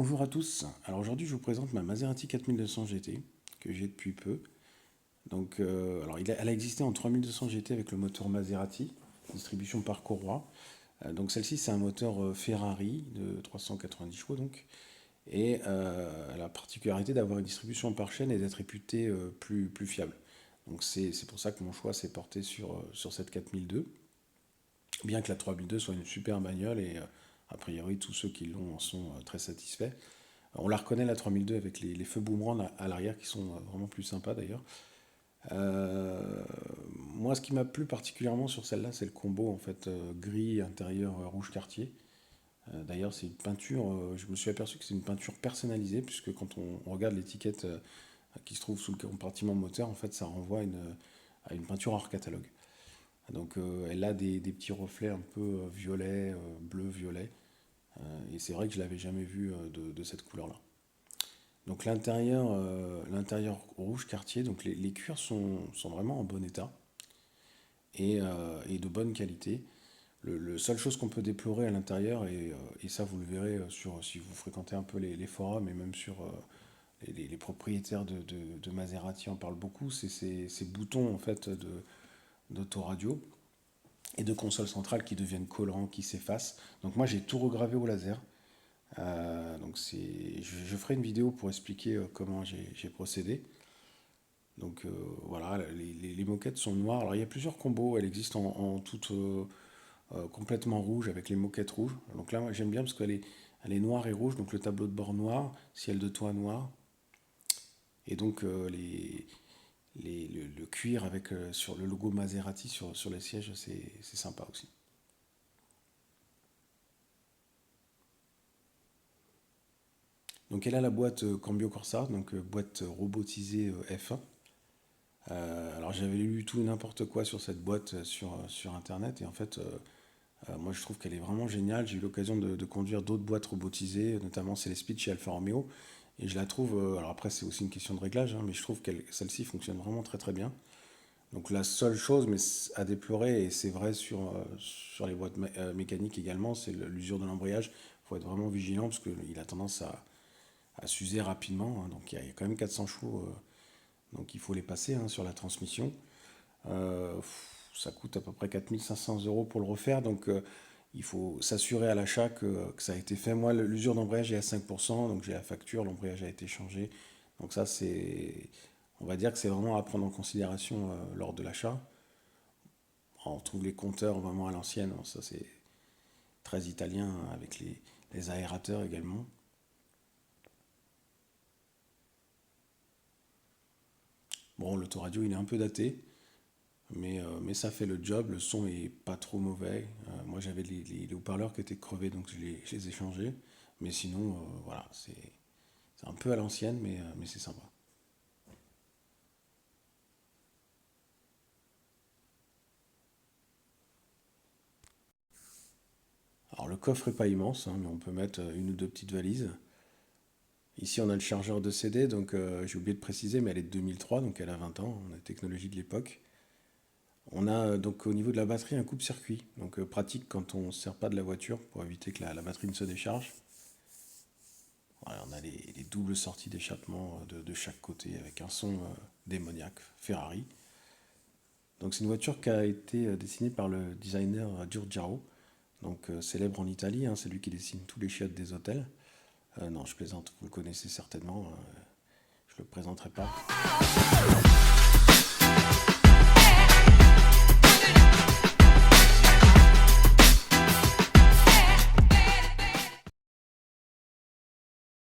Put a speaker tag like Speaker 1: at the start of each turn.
Speaker 1: Bonjour à tous. Alors aujourd'hui, je vous présente ma Maserati 4200 GT que j'ai depuis peu. Elle a existé en 3200 GT avec le moteur Maserati, distribution par Courroie. Donc celle-ci, c'est un moteur Ferrari de 390 chevaux donc, et elle a la particularité d'avoir une distribution par chaîne et d'être réputée plus fiable. Donc c'est pour ça que mon choix s'est porté sur cette 4002, bien que la 3002 soit une super bagnole et a priori tous ceux qui l'ont en sont très satisfaits. On la reconnaît la 3002 avec les feux boomerang à l'arrière qui sont vraiment plus sympas d'ailleurs. Euh, Moi, ce qui m'a plu particulièrement sur celle-là, c'est le combo en fait gris intérieur rouge quartier. D'ailleurs, c'est une peinture. Je me suis aperçu que c'est une peinture personnalisée puisque quand on regarde l'étiquette qui se trouve sous le compartiment moteur, en fait, ça renvoie à une peinture hors catalogue. Donc, elle a des petits reflets un peu violet, bleu-violet. Et c'est vrai que je l'avais jamais vu de cette couleur-là. Donc l'intérieur rouge quartier, donc les cuirs sont vraiment en bon état et de bonne qualité. Le seule chose qu'on peut déplorer à l'intérieur, et ça vous le verrez si vous fréquentez un peu les forums et même sur les propriétaires de Maserati en parlent beaucoup, c'est ces boutons en fait d'autoradio et de console centrale qui deviennent collants, qui s'effacent. Donc moi j'ai tout regravé au laser. Je ferai une vidéo pour expliquer comment j'ai procédé. Donc voilà, les moquettes sont noires. Alors il y a plusieurs combos, elles existent en toutes complètement rouge avec les moquettes rouges. Donc là, moi j'aime bien parce elle est noire et rouge, donc le tableau de bord noir, ciel de toit noir, et donc le cuir avec sur le logo Maserati sur les sièges, c'est sympa aussi. Donc elle a la boîte Cambio Corsa, donc boîte robotisée F1. Alors j'avais lu tout et n'importe quoi sur cette boîte sur internet et en fait moi je trouve qu'elle est vraiment géniale. J'ai eu l'occasion de conduire d'autres boîtes robotisées, notamment Célespeed chez Alfa Romeo et je la trouve, alors après c'est aussi une question de réglage, hein, mais je trouve que celle-ci fonctionne vraiment très très bien. Donc la seule chose mais à déplorer, et c'est vrai sur les boîtes mécaniques également, c'est l'usure de l'embrayage. Il faut être vraiment vigilant parce qu'il a tendance à s'user rapidement, hein. Donc il y a quand même 400 chevaux, donc il faut les passer hein, sur la transmission. Euh, Ça coûte à peu près 4 500 € pour le refaire, donc il faut s'assurer à l'achat que ça a été fait. Moi, l'usure d'embrayage est à 5%, donc j'ai la facture, l'embrayage a été changé. Donc ça, on va dire que c'est vraiment à prendre en considération lors de l'achat. On trouve les compteurs vraiment à l'ancienne, hein. Ça c'est très italien avec les aérateurs également. Bon, l'autoradio il est un peu daté, mais ça fait le job, le son est pas trop mauvais. Moi j'avais les haut-parleurs qui étaient crevés, donc je les ai changés. Mais sinon, voilà, c'est un peu à l'ancienne, mais c'est sympa. Alors le coffre est pas immense, hein, mais on peut mettre une ou deux petites valises. Ici on a le chargeur de CD, donc j'ai oublié de préciser, mais elle est de 2003, donc elle a 20 ans, on a la technologie de l'époque. On a donc au niveau de la batterie un coupe-circuit, donc pratique quand on ne se sert pas de la voiture pour éviter que la batterie ne se décharge. Voilà, on a les doubles sorties d'échappement de chaque côté avec un son démoniaque, Ferrari. Donc c'est une voiture qui a été dessinée par le designer Giugiaro, donc célèbre en Italie, hein, c'est lui qui dessine tous les chiottes des hôtels. Non, je plaisante, vous le connaissez certainement, je ne le présenterai pas.